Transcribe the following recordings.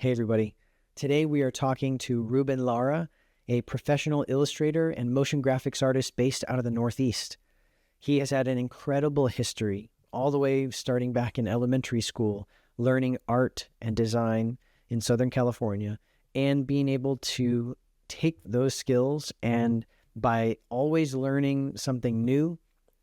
Hey, everybody. Today we are talking to Reuben Lara, a professional illustrator and motion graphics artist based out of the Northeast. He has had an incredible history, all the way starting back in elementary school, learning art and design in Southern California, and being able to take those skills and, by always learning something new,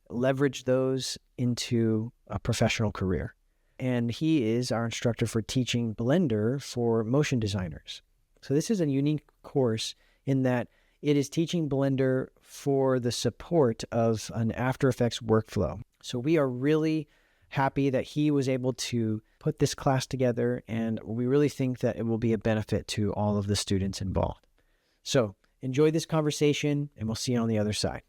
leverage those into a professional career. And he is our instructor for teaching Blender for motion designers. So this is a unique course in that it is teaching Blender for the support of an After Effects workflow. So we are really happy that he was able to put this class together, and we really think that it will be a benefit to all of the students involved. So enjoy this conversation, and we'll see you on the other side.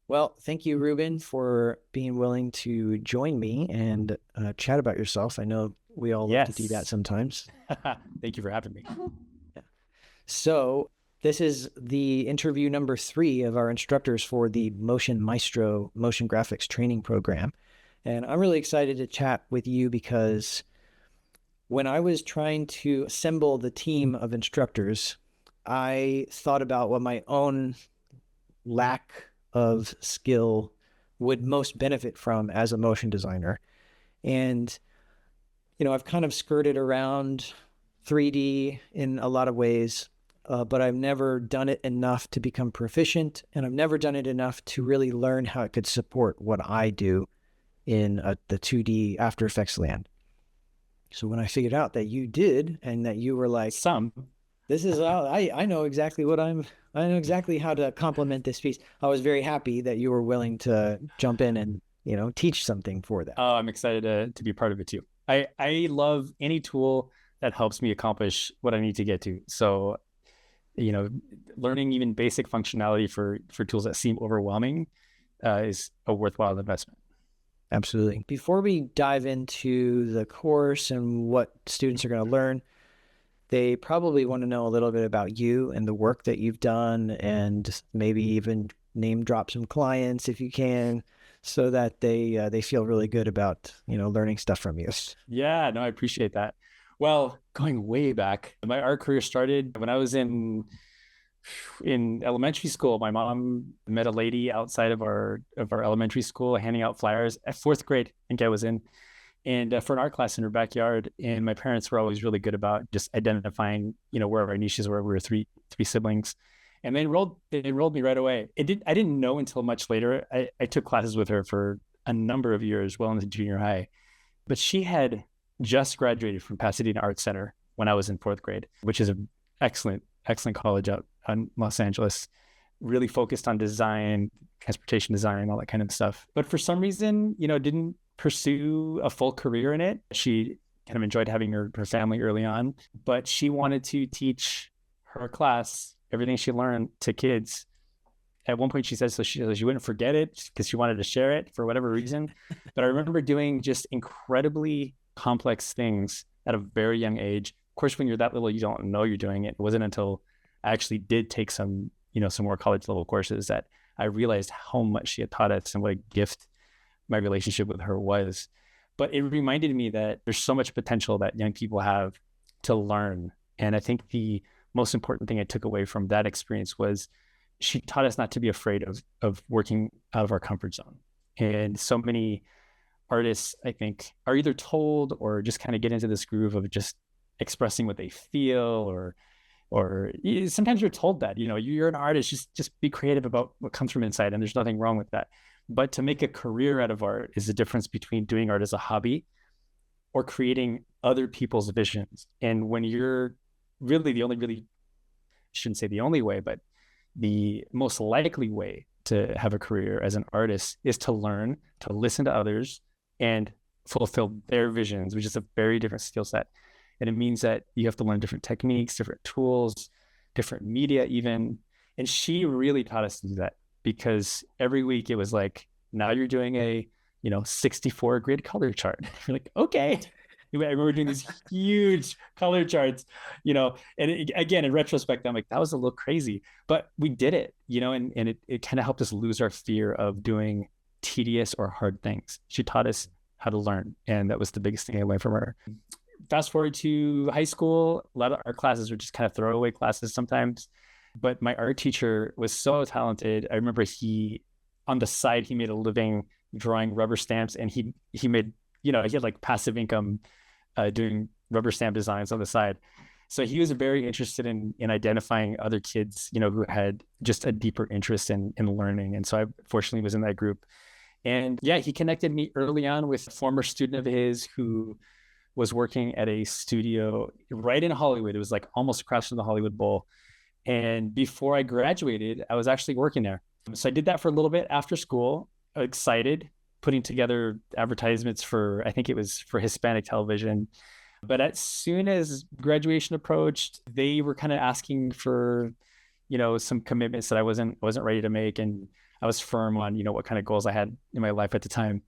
Well, thank you, Reuben, for being willing to join me and chat about yourself. I know we all love to do that sometimes. Thank you for having me. Yeah. So this is the interview number 3 of our instructors for the Maestro motion graphics training program. And I'm really excited to chat with you because when I was trying to assemble the team of instructors, I thought about what my own lack of skill would most benefit from as a motion designer. And, I've kind of skirted around 3D in a lot of ways, but I've never done it enough to become proficient, and I've never done it enough to really learn how it could support what I do in the 2D After Effects land. So when I figured out that you did, and that you were like, this is I know exactly I know exactly how to complement this piece. I was very happy that you were willing to jump in and, teach something for that. Oh, I'm excited to be a part of it too. I love any tool that helps me accomplish what I need to get to. So, learning even basic functionality for tools that seem overwhelming is a worthwhile investment. Absolutely. Before we dive into the course and what students are going to learn, they probably want to know a little bit about you and the work that you've done, and maybe even name drop some clients if you can, so that they feel really good about, learning stuff from you. Yeah, no, I appreciate that. Well, going way back, my art career started when I was in elementary school. My mom met a lady outside of our elementary school handing out flyers at 4th grade, I think I was in. And for an art class in her backyard. And my parents were always really good about just identifying, where our niches were. We were three siblings, and they enrolled me right away. I didn't know until much later. I took classes with her for a number of years, well into junior high, but she had just graduated from Pasadena Art Center when I was in 4th grade, which is an excellent college out in Los Angeles, really focused on design, transportation design, all that kind of stuff. But for some reason, didn't pursue a full career in it. She kind of enjoyed having her family early on, but she wanted to teach her class everything she learned to kids. At one point she said, so she wouldn't forget it because she wanted to share it for whatever reason. But I remember doing just incredibly complex things at a very young age. Of course, when you're that little, you don't know you're doing it. It wasn't until I actually did take some more college level courses that I realized how much she had taught us and what a gift my relationship with her was. But it reminded me that there's so much potential that young people have to learn. And I think the most important thing I took away from that experience was she taught us not to be afraid of working out of our comfort zone. And so many artists, I think, are either told or just kind of get into this groove of just expressing what they feel, or sometimes you're told that, you're an artist, just be creative about what comes from inside, and there's nothing wrong with that. But to make a career out of art is the difference between doing art as a hobby or creating other people's visions. And when you're really, shouldn't say the only way, but the most likely way to have a career as an artist is to learn, to listen to others and fulfill their visions, which is a very different skill set. And it means that you have to learn different techniques, different tools, different media even. And she really taught us to do that, because every week it was like, now you're doing a 64 grid color chart. You're like, okay. I remember doing these huge color charts, again, in retrospect, I'm like, that was a little crazy, but we did it, and it kind of helped us lose our fear of doing tedious or hard things. She taught us how to learn. And that was the biggest thing I learned from her. Fast forward to high school, a lot of art classes were just kind of throwaway classes sometimes. But my art teacher was so talented. I remember on the side, he made a living drawing rubber stamps, and he made, he had like passive income doing rubber stamp designs on the side. So he was very interested in identifying other kids, who had just a deeper interest in learning. And so I fortunately was in that group. And yeah, he connected me early on with a former student of his who was working at a studio right in Hollywood. It was like almost across from the Hollywood Bowl. And before I graduated, I was actually working there. So I did that for a little bit after school, excited, putting together advertisements for, I think it was for Hispanic television. But as soon as graduation approached, they were kind of asking for, some commitments that I wasn't ready to make. And I was firm on, what kind of goals I had in my life at the time.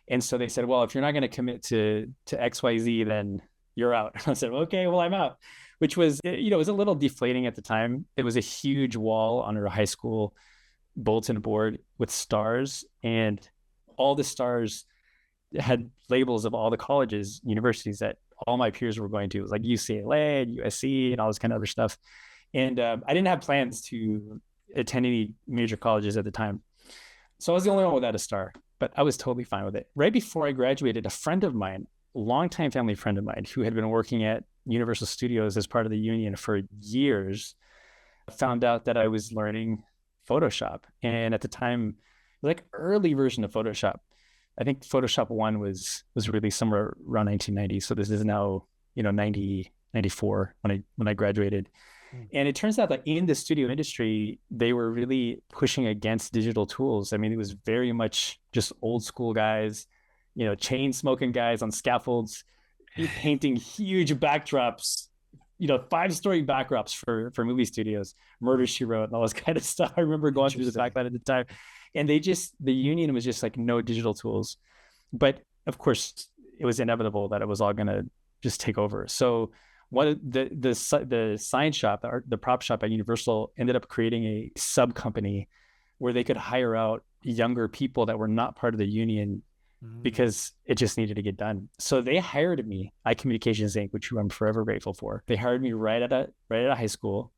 And so they said, well, if you're not going to commit to XYZ, then you're out. I said, okay, well, I'm out, which was, it was a little deflating at the time. It was a huge wall on our high school bulletin board with stars, and all the stars had labels of all the colleges, universities that all my peers were going to. It was like UCLA and USC and all this kind of other stuff. And I didn't have plans to attend any major colleges at the time. So I was the only one without a star, but I was totally fine with it. Right before I graduated, a friend of mine, a longtime family friend of mine who had been working at Universal Studios as part of the union for years, found out that I was learning Photoshop. And at the time, like early version of Photoshop, I think Photoshop 1 was released somewhere around 1990. So this is now, 94 when I graduated. And it turns out that in the studio industry, they were really pushing against digital tools. I mean, it was very much just old school guys, chain smoking guys on scaffolds, painting huge backdrops, 5-story backdrops for movie studios, Murder, She Wrote, and all this kind of stuff. I remember going through the backline at the time. And the union was just like, no digital tools. But of course, it was inevitable that it was all going to just take over. So the science shop, the prop shop at Universal, ended up creating a sub company where they could hire out younger people that were not part of the union because it just needed to get done. So they hired me, iCommunications Inc., which I'm forever grateful for. They hired me right out of high school.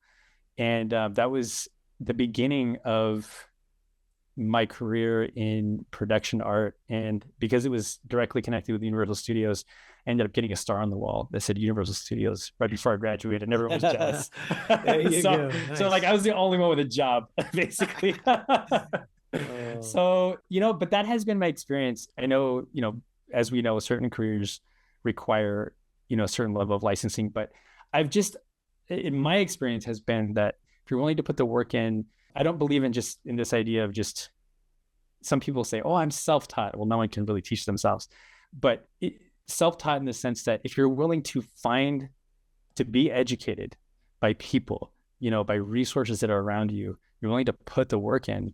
And that was the beginning of my career in production art. And because it was directly connected with Universal Studios, I ended up getting a star on the wall that said Universal Studios right before I graduated, and everyone was jealous. There you go. Nice. So like I was the only one with a job, basically. So, but that has been my experience. I know, as we know, certain careers require, a certain level of licensing, but in my experience has been that if you're willing to put the work in, I don't believe in this idea of just, some people say, oh, I'm self-taught. Well, no one can really teach themselves, but self-taught in the sense that if you're willing to be educated by people, by resources that are around you, you're willing to put the work in,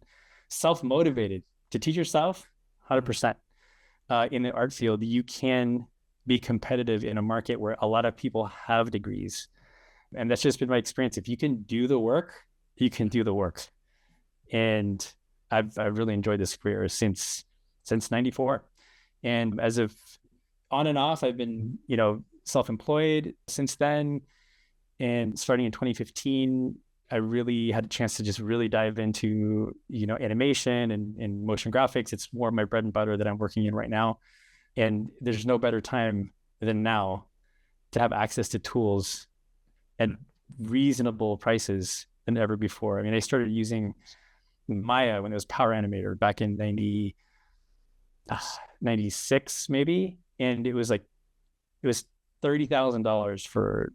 self-motivated to teach yourself 100%. In the art field, you can be competitive in a market where a lot of people have degrees. And that's just been my experience. If you can do the work, you can do the work. And I've really enjoyed this career since 94. And as of on and off, I've been, self-employed since then. And starting in 2015, I really had a chance to just really dive into, animation and motion graphics. It's more my bread and butter that I'm working in right now. And there's no better time than now to have access to tools at reasonable prices than ever before. I mean, I started using Maya when it was Power Animator back in 96 maybe. And it was $30,000 for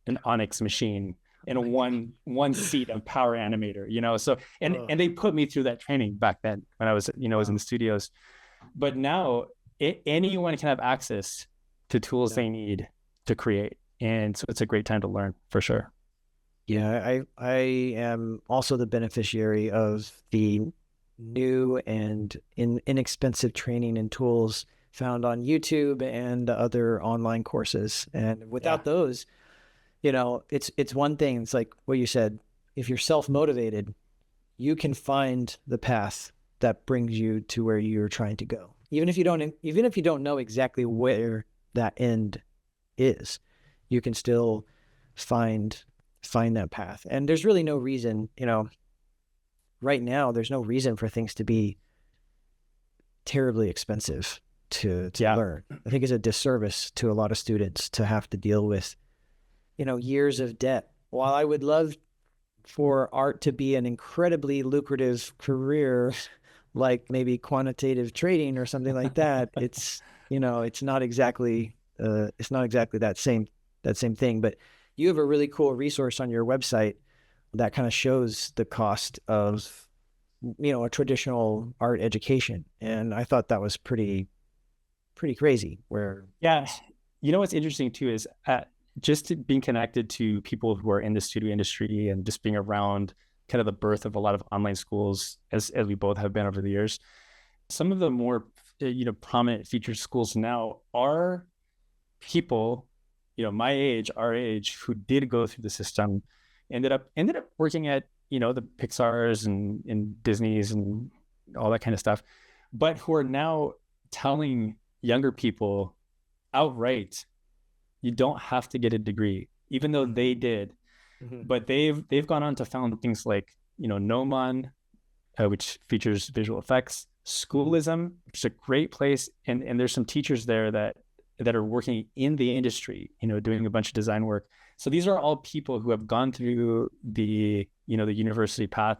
an Onyx machine and one seat of Power Animator, so, and they put me through that training back then when I was, was in the studios. But now anyone can have access to tools they need to create. And so it's a great time to learn for sure. Yeah, I am also the beneficiary of the new and inexpensive training and tools found on YouTube and other online courses. And without those, it's one thing. It's like what you said. If you're self-motivated, you can find the path that brings you to where you're trying to go. even if you don't know exactly where that end is, you can still find that path. And there's really no reason, right now, there's no reason for things to be terribly expensive to Yeah. learn. I think it's a disservice to a lot of students to have to deal with, years of debt. While I would love for art to be an incredibly lucrative career, like maybe quantitative trading or something like that, it's not exactly that same thing. But you have a really cool resource on your website that kind of shows the cost of a traditional art education, and I thought that was pretty crazy. Where Yeah. What's interesting too is just being connected to people who are in the studio industry and just being around kind of the birth of a lot of online schools, as we both have been over the years. Some of the more prominent featured schools now are people, my age, our age, who did go through the system, ended up working at the Pixars and Disney's and all that kind of stuff, but who are now telling younger people outright, you don't have to get a degree, even though they did. Mhm. But they've gone on to found things like Nomon, which features visual effects, Schoolism, which is a great place, and there's some teachers there that are working in the industry, doing a bunch of design work. So these are all people who have gone through the the university path,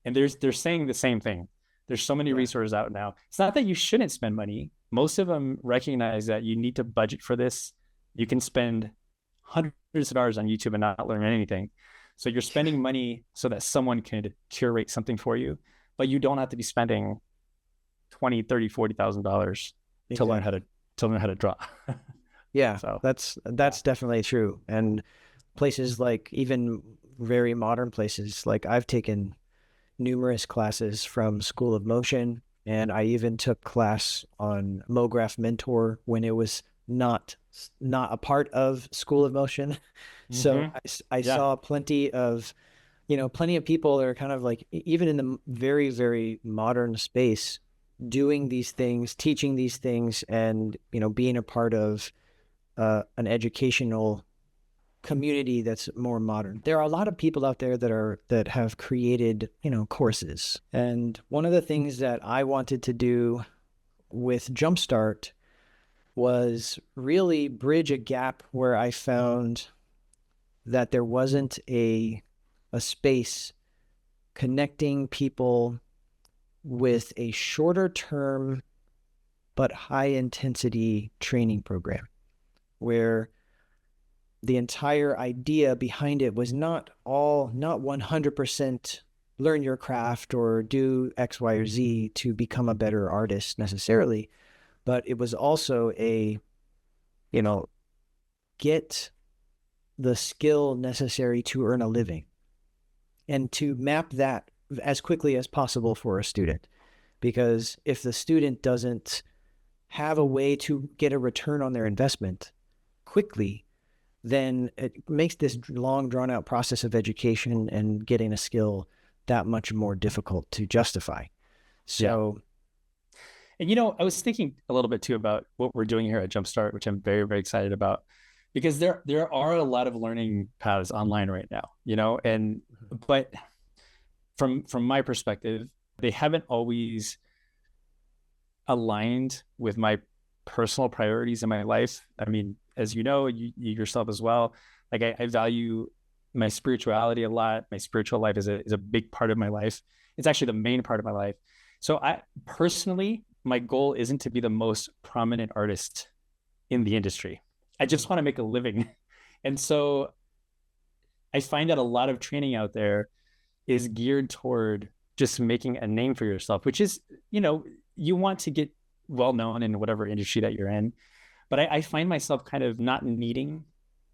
and they're saying the same thing. There's so many Yeah. resources out now. It's not that you shouldn't spend money. Most of them recognize that you need to budget for this. You can spend hundreds of hours on YouTube and not learn anything. So you're spending money so that someone could curate something for you, but you don't have to be spending 20, 30, $40,000 to learn how Exactly. to draw. Yeah, So that's definitely true. And places like, even very modern places, like I've taken numerous classes from School of Motion, and I even took class on MoGraph Mentor when it was not a part of School of Motion. So mm-hmm. I Yeah. saw plenty of people that are kind of like, even in the very, very modern space, doing these things, teaching these things, and being a part of an educational community that's more modern. There are a lot of people out there that have created, courses. And one of the things that I wanted to do with Jumpstart was really bridge a gap where I found that there wasn't a space connecting people with a shorter term but high intensity training program, where the entire idea behind it was not 100% learn your craft or do X, Y, or Z to become a better artist necessarily, but it was also you know, get the skill necessary to earn a living and to map that as quickly as possible for a student. Because if the student doesn't have a way to get a return on their investment quickly, then it makes this long, drawn out process of education and getting a skill that much more difficult to justify. Yeah. So, And I was thinking a little bit too about what we're doing here at Jumpstart, which I'm very, very excited about, because there are a lot of learning paths online right now, and but from my perspective, they haven't always aligned with my personal priorities in my life. I mean, as you know, you yourself as well, like I value my spirituality a lot. My spiritual life is a big part of my life. It's actually the main part of my life. So I personally, my goal isn't to be the most prominent artist in the industry. I just want to make a living. And so I find that a lot of training out there is geared toward just making a name for yourself, which is, you want to get well known in whatever industry that you're in. But I find myself kind of not needing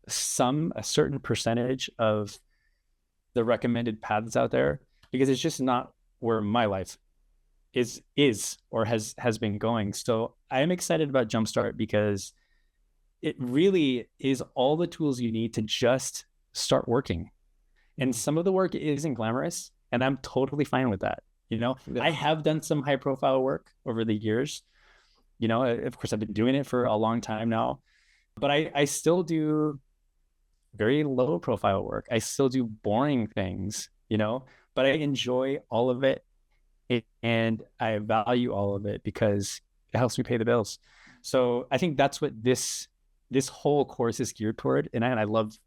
a certain percentage of the recommended paths out there, because it's just not where my life is or has been going. So I am excited about Jumpstart because it really is all the tools you need to just start working. And some of the work isn't glamorous, and I'm totally fine with that. yeah. I have done some high profile work over the years, Of course, I've been doing it for a long time now, but I still do very low profile work. I still do boring things, but I enjoy all of it, and I value all of it because it helps me pay the bills. So I think that's what this whole course is geared toward. And I love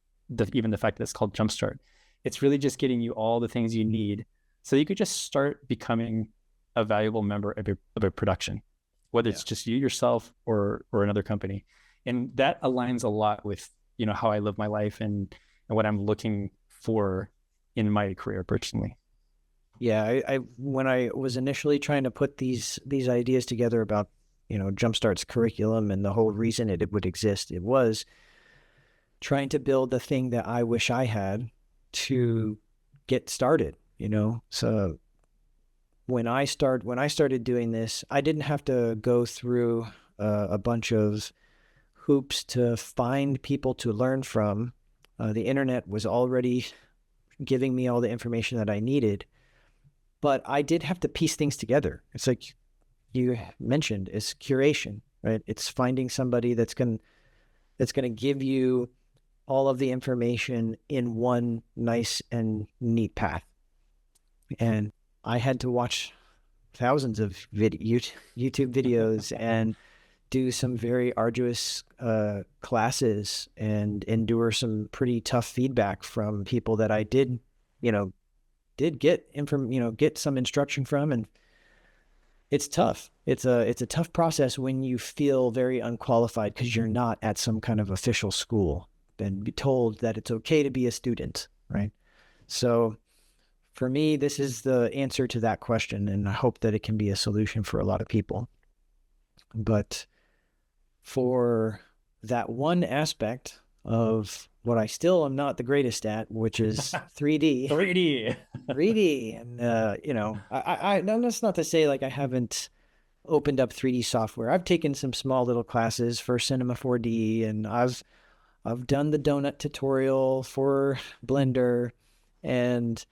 even the fact that it's called Jumpstart. It's really just getting you all the things you need so you could just start becoming a valuable member of a production, whether it's just you yourself or another company. And that aligns a lot with, how I live my life and what I'm looking for in my career personally. Yeah, I when I was initially trying to put these ideas together about, Jumpstart's curriculum and the whole reason it would exist, it was trying to build the thing that I wish I had to get started, So when I started doing this, I didn't have to go through a bunch of hoops to find people to learn from. The internet was already giving me all the information that I needed, but I did have to piece things together. It's like you mentioned, it's curation, right? It's finding somebody that's going to give you all of the information in one nice and neat path. And I had to watch thousands of YouTube videos and do some very arduous classes and endure some pretty tough feedback from people that I did get some instruction from. And it's tough. It's a tough process when you feel very unqualified because you're not at some kind of official school and be told that it's okay to be a student, right? So for me, this is the answer to that question, and I hope that it can be a solution for a lot of people. But for that one aspect of what I still am not the greatest at, which is 3D. 3D. And, that's not to say like I haven't opened up 3D software. I've taken some small little classes for Cinema 4D, and I've done the donut tutorial for Blender, and,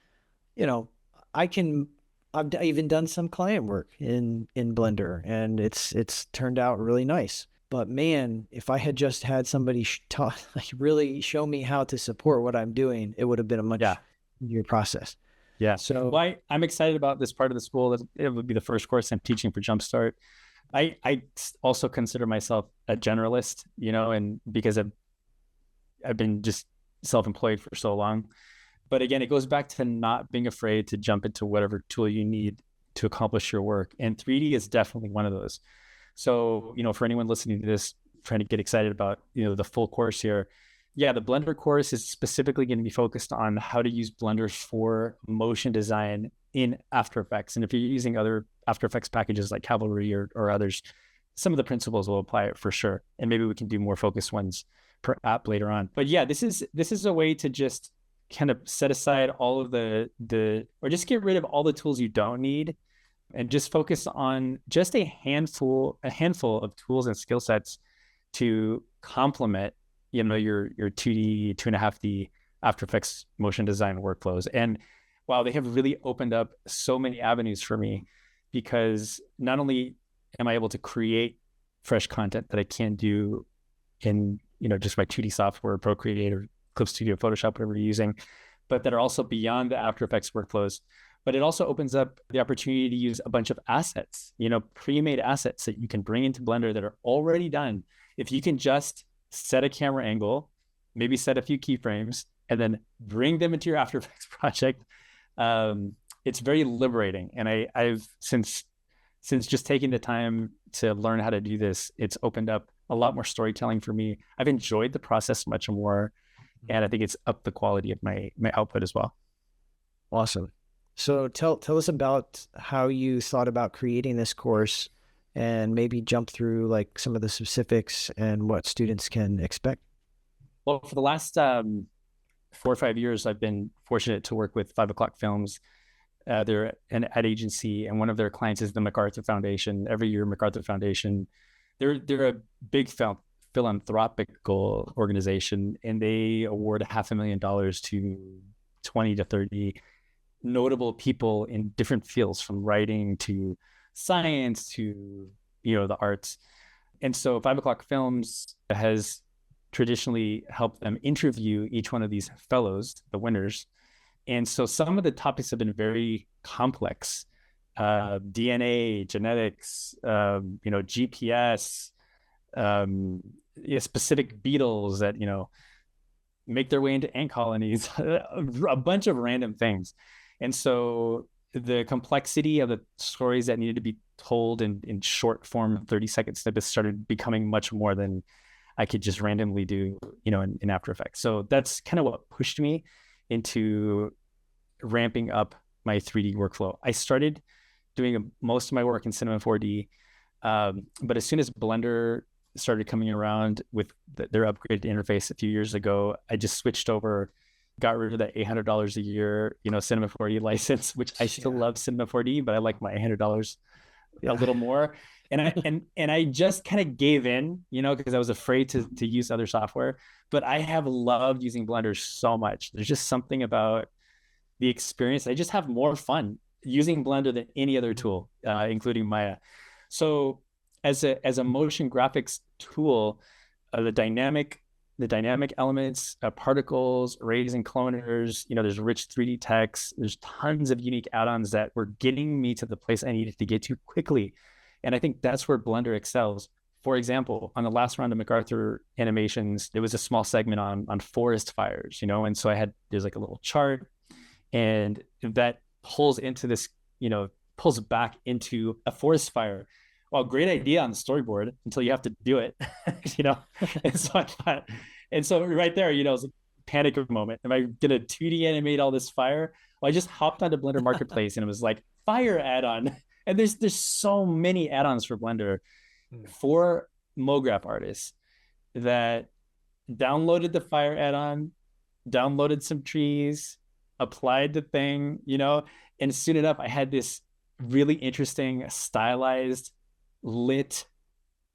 I've even done some client work in Blender, and it's turned out really nice. But man, if I had just had somebody really show me how to support what I'm doing, it would have been a much easier process. Yeah. So well, I'm excited about this part of the school. It would be the first course I'm teaching for Jumpstart. I also consider myself a generalist, and because I've been just self-employed for so long. But again, it goes back to not being afraid to jump into whatever tool you need to accomplish your work. And 3D is definitely one of those. So, for anyone listening to this, trying to get excited about, the full course here. Yeah, the Blender course is specifically going to be focused on how to use Blender for motion design in After Effects. And if you're using other After Effects packages like Cavalry or others, some of the principles will apply for sure. And maybe we can do more focused ones per app later on. But yeah, this is a way to just kind of set aside all of or just get rid of all the tools you don't need and just focus on just a handful of tools and skill sets to complement, your 2D, 2.5D After Effects motion design workflows. And wow, they have really opened up so many avenues for me, because not only am I able to create fresh content that I can't do in, just my 2D software, Procreate or Clip Studio, Photoshop, whatever you're using, but that are also beyond the After Effects workflows. But it also opens up the opportunity to use a bunch of assets, pre-made assets that you can bring into Blender that are already done. If you can just set a camera angle, maybe set a few keyframes, and then bring them into your After Effects project, it's very liberating. And I've since just taking the time to learn how to do this, it's opened up a lot more storytelling for me. I've enjoyed the process much more, and I think it's upped the quality of my output as well. Awesome. So tell us about how you thought about creating this course, and maybe jump through like some of the specifics and what students can expect. Well, for the last 4 or 5 years, I've been fortunate to work with 5 O'Clock Films. They're an ad agency, and one of their clients is the MacArthur Foundation. Every year, MacArthur Foundation, they're a big philanthropical organization, and they award $500,000 to 20 to 30 notable people in different fields, from writing to science to the arts. And so 5 o'clock Films has traditionally helped them interview each one of these fellows, the winners. And so some of the topics have been very complex. DNA, genetics, GPS, specific beetles that, make their way into ant colonies, a bunch of random things. And so the complexity of the stories that needed to be told in short form, 30-second snippets started becoming much more than I could just randomly do, in After Effects. So that's kind of what pushed me into ramping up my 3D workflow. I started doing most of my work in Cinema 4D, but as soon as Blender started coming around with their upgraded interface a few years ago, I just switched over, got rid of that $800 a year, Cinema 4D license, which I still love Cinema 4D, but I like my $800 a little more. And I just kind of gave in, because I was afraid to use other software. But I have loved using Blender so much. There's just something about the experience. I just have more fun using Blender than any other tool, including Maya. So as a motion graphics tool, the dynamic elements, particles, rays and cloners, there's rich 3D text, there's tons of unique add-ons that were getting me to the place I needed to get to quickly. And I think that's where Blender excels. For example, on the last round of MacArthur animations, there was a small segment on forest fires, and so there's like a little chart, and that pulls into this, pulls back into a forest fire. Well, great idea on the storyboard until you have to do it, And so I thought, and so right there, it was a panic moment. Am I gonna 2D animate all this fire? Well, I just hopped onto Blender Marketplace and it was like fire add-on. And there's so many add-ons for Blender for MoGraph artists that downloaded the fire add-on, downloaded some trees, applied the thing, and soon enough, I had this really interesting, stylized, lit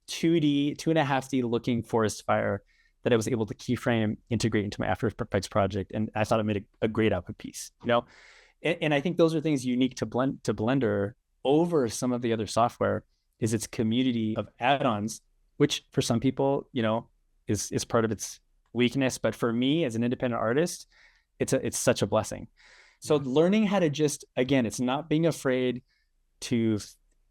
2D, 2.5D looking forest fire that I was able to keyframe, integrate into my After Effects project. And I thought it made a great output piece, And I think those are things unique to Blender over some of the other software, is its community of add-ons, which for some people, is part of its weakness. But for me as an independent artist, it's such a blessing. So learning how to just, again, it's not being afraid to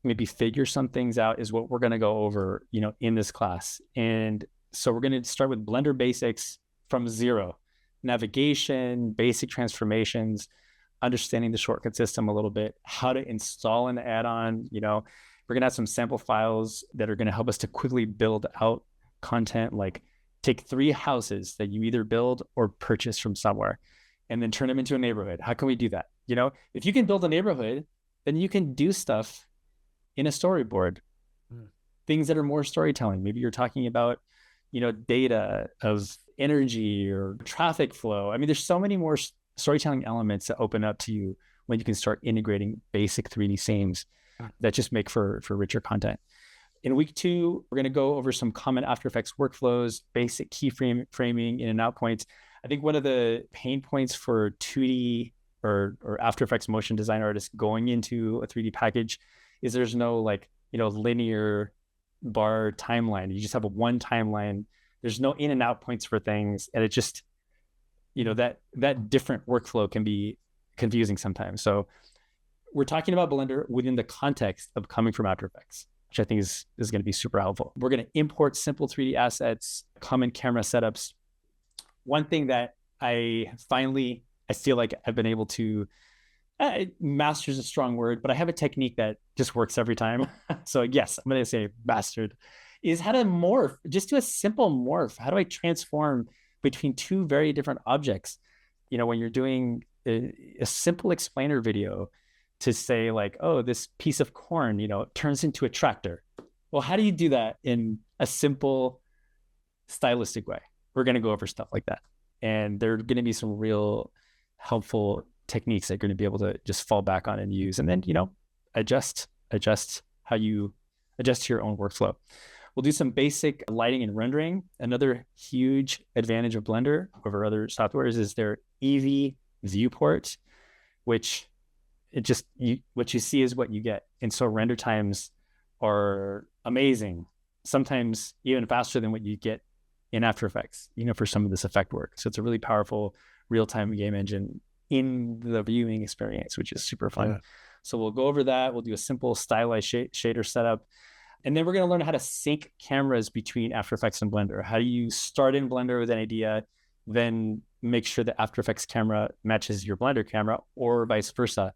maybe figure some things out is what we're going to go over, in this class. And so we're going to start with Blender basics from zero, navigation, basic transformations, understanding the shortcut system a little bit, how to install an add-on. We're going to have some sample files that are going to help us to quickly build out content, like take 3 houses that you either build or purchase from somewhere and then turn them into a neighborhood. How can we do that? If you can build a neighborhood, then you can do stuff in a storyboard, things that are more storytelling. Maybe you're talking about, data of energy or traffic flow. I mean, there's so many more storytelling elements that open up to you when you can start integrating basic 3D scenes that just make for richer content. In week 2, we're going to go over some common After Effects workflows, basic framing in and out points. I think one of the pain points for 2D or After Effects motion design artists going into a 3D package is there's no linear bar timeline. You just have a one timeline. There's no in and out points for things. And it just, that different workflow can be confusing sometimes. So we're talking about Blender within the context of coming from After Effects, which I think is going to be super helpful. We're going to import simple 3D assets, common camera setups. One thing that I feel like I've been able to, master is a strong word, but I have a technique that just works every time. So yes, I'm going to say mastered, is how to morph, just do a simple morph. How do I transform between 2 very different objects? When you're doing a simple explainer video to say like, oh, this piece of corn, turns into a tractor. Well, how do you do that in a simple stylistic way? We're going to go over stuff like that. And there are going to be some real helpful techniques that you're going to be able to just fall back on and use. And then, adjust how you adjust to your own workflow. We'll do some basic lighting and rendering. Another huge advantage of Blender over other softwares is their EV viewport, which what you see is what you get. And so render times are amazing, sometimes even faster than what you get in After Effects, for some of this effect work. So it's a really powerful real-time game engine in the viewing experience, which is super fun. Yeah. So we'll go over that. We'll do a simple stylized shader setup. And then we're going to learn how to sync cameras between After Effects and Blender. How do you start in Blender with an idea, then make sure that After Effects camera matches your Blender camera, or vice versa.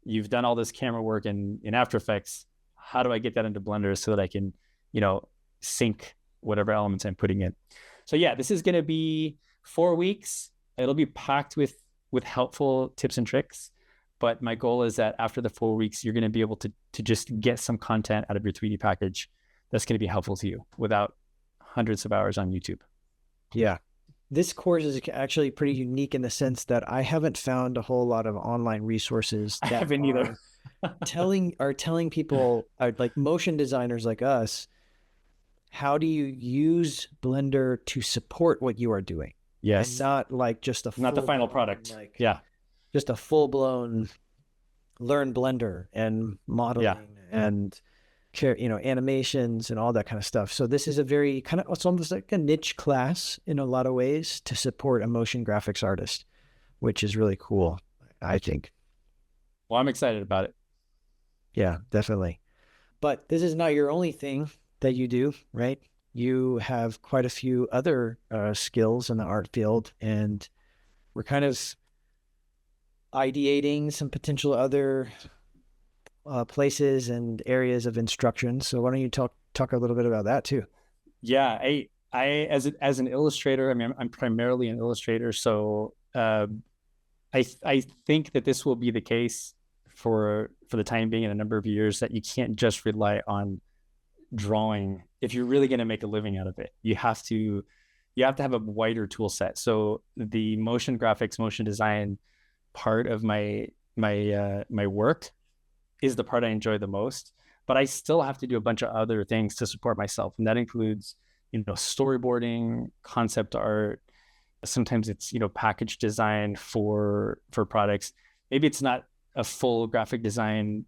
You've done all this camera work in After Effects. How do I get that into Blender so that I can, sync whatever elements I'm putting in? So yeah, this is going to be 4 weeks. It'll be packed with helpful tips and tricks. But my goal is that after the 4 weeks, you're going to be able to just get some content out of your 3D package that's going to be helpful to you without hundreds of hours on YouTube. Yeah. This course is actually pretty unique in the sense that I haven't found a whole lot of online resources that I haven't either. telling people, like motion designers like us, how do you use Blender to support what you are doing? Yes. And not like just not the final product. Yeah. Just a full-blown learn Blender and modeling and animations and all that kind of stuff. So this is a very it's almost like a niche class in a lot of ways to support a motion graphics artist, which is really cool, I think. Well, I'm excited about it. Yeah, definitely. But this is not your only thing that you do, right? You have quite a few other skills in the art field, and we're kind of ideating some potential other places and areas of instruction. So why don't you talk a little bit about that too? Yeah, I as an illustrator, I mean, I'm primarily an illustrator, so I think that this will be the case for the time being in a number of years, that you can't just rely on drawing if you're really going to make a living out of it. You have to have a wider tool set. So the motion graphics, motion design part of my work is the part I enjoy the most, but I still have to do a bunch of other things to support myself. And that includes, storyboarding, concept art. Sometimes it's, package design for products. Maybe it's not a full graphic design,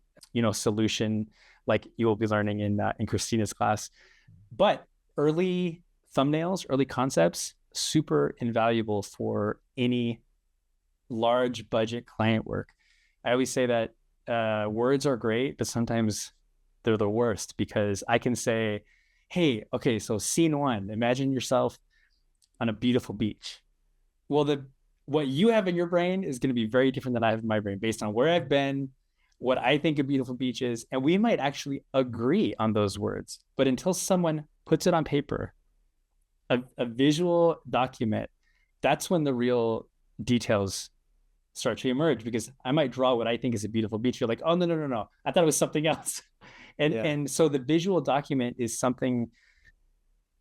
solution like you will be learning in Christina's class, but early thumbnails, early concepts, super invaluable for any large budget client work. I always say that words are great, but sometimes they're the worst, because I can say, hey, okay, so scene 1, imagine yourself on a beautiful beach. Well, what you have in your brain is going to be very different than I have in my brain based on where I've been, what I think a beautiful beach is, and we might actually agree on those words. But until someone puts it on paper, a visual document, that's when the real details start to emerge, because I might draw what I think is a beautiful beach. You're like, oh, no. I thought it was something else. And so the visual document is something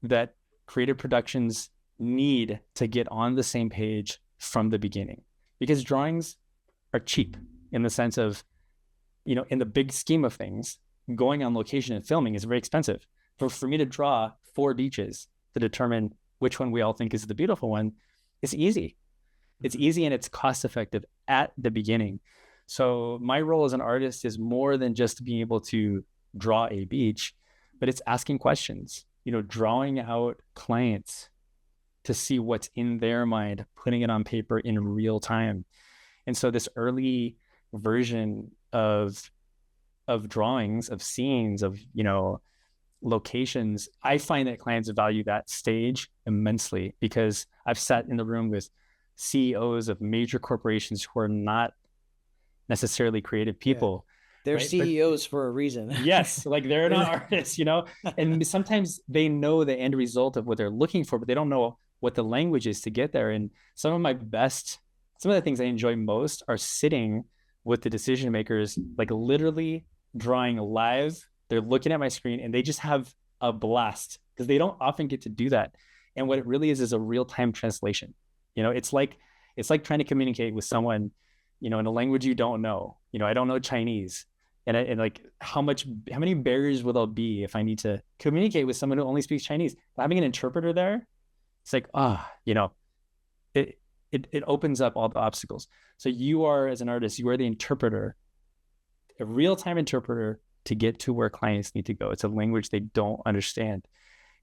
that creative productions need to get on the same page from the beginning, because drawings are cheap in the sense of, in the big scheme of things, going on location and filming is very expensive. For me to draw 4 beaches to determine which one we all think is the beautiful one, it's easy. It's easy and it's cost effective at the beginning. So my role as an artist is more than just being able to draw a beach, but it's asking questions, drawing out clients to see what's in their mind, putting it on paper in real time. And so this early version of drawings, of scenes, of, locations, I find that clients value that stage immensely, because I've sat in the room with CEOs of major corporations who are not necessarily creative people. Yeah. They're right? CEOs for a reason. Yes, like they're not artists, and sometimes they know the end result of what they're looking for, but they don't know what the language is to get there. And some of the things I enjoy most are sitting with the decision makers, like literally drawing live. They're looking at my screen and they just have a blast, because they don't often get to do that. And what it really is a real-time translation. It's like trying to communicate with someone, in a language you don't know. I don't know Chinese. And like how many barriers will there be if I need to communicate with someone who only speaks Chinese? Having an interpreter there, it's like, it opens up all the obstacles. So you are, as an artist, you are the interpreter, a real-time interpreter to get to where clients need to go. It's a language they don't understand.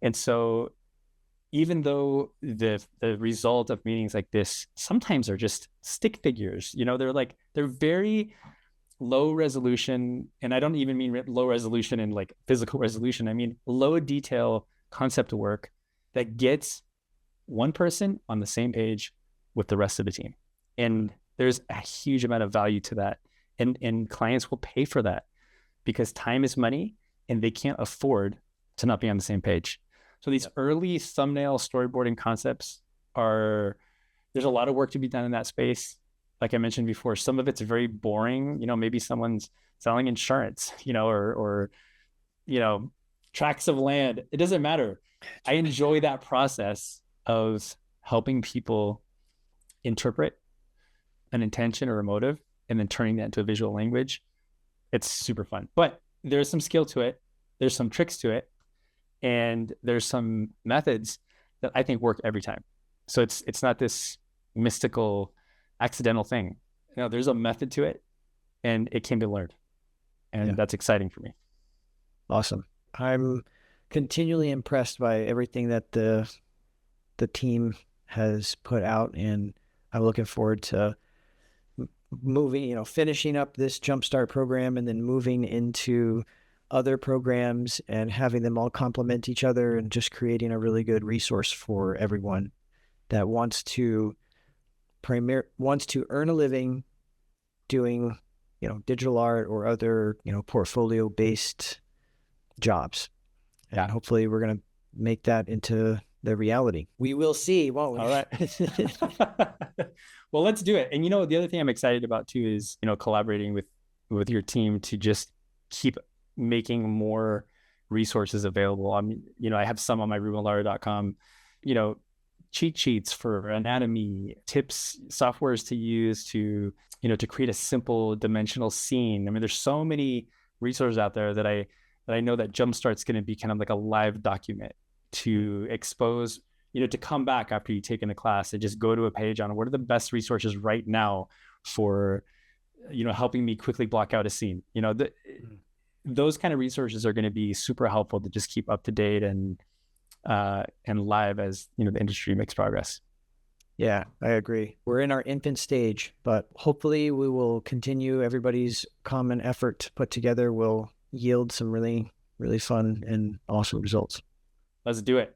And so even though the result of meetings like this sometimes are just stick figures, they're very low resolution. And I don't even mean low resolution in like physical resolution. I mean low detail concept work that gets one person on the same page with the rest of the team. And there's a huge amount of value to that. And clients will pay for that because time is money and they can't afford to not be on the same page. So these early thumbnail storyboarding concepts there's a lot of work to be done in that space. Like I mentioned before, some of it's very boring. Maybe someone's selling insurance, or tracts of land. It doesn't matter. I enjoy that process of helping people interpret an intention or a motive and then turning that into a visual language. It's super fun, but there's some skill to it. There's some tricks to it. And there's some methods that I think work every time. So it's not this mystical, accidental thing. There's a method to it and it can be learned. And that's exciting for me. Awesome. I'm continually impressed by everything that the team has put out, and I'm looking forward to moving, finishing up this Jumpstart program and then moving into other programs and having them all complement each other and just creating a really good resource for everyone that wants to earn a living doing, digital art or other, portfolio based jobs. And hopefully we're going to make that into the reality. We will see, won't we? All right. Well, let's do it. And the other thing I'm excited about too is, collaborating with your team to just keep making more resources available. I have some on my ReubenLara.com, cheat sheets for anatomy, tips, softwares to use to create a simple dimensional scene. I mean, there's so many resources out there that I know that Jumpstart's going to be kind of like a live document to expose, to come back after you've taken a class and just go to a page on what are the best resources right now for, helping me quickly block out a scene. Those kind of resources are going to be super helpful to just keep up to date and live as the industry makes progress. Yeah, I agree. We're in our infant stage, but hopefully we will continue. Everybody's common effort to put together will yield some really, really fun and awesome results. Let's do it.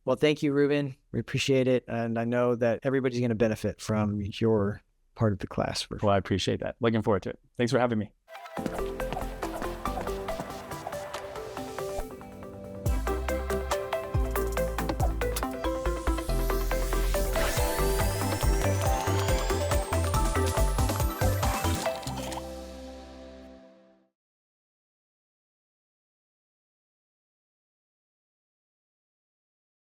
Well, thank you, Reuben. We appreciate it. And I know that everybody's going to benefit from your part of the class. Well, I appreciate that. Looking forward to it. Thanks for having me.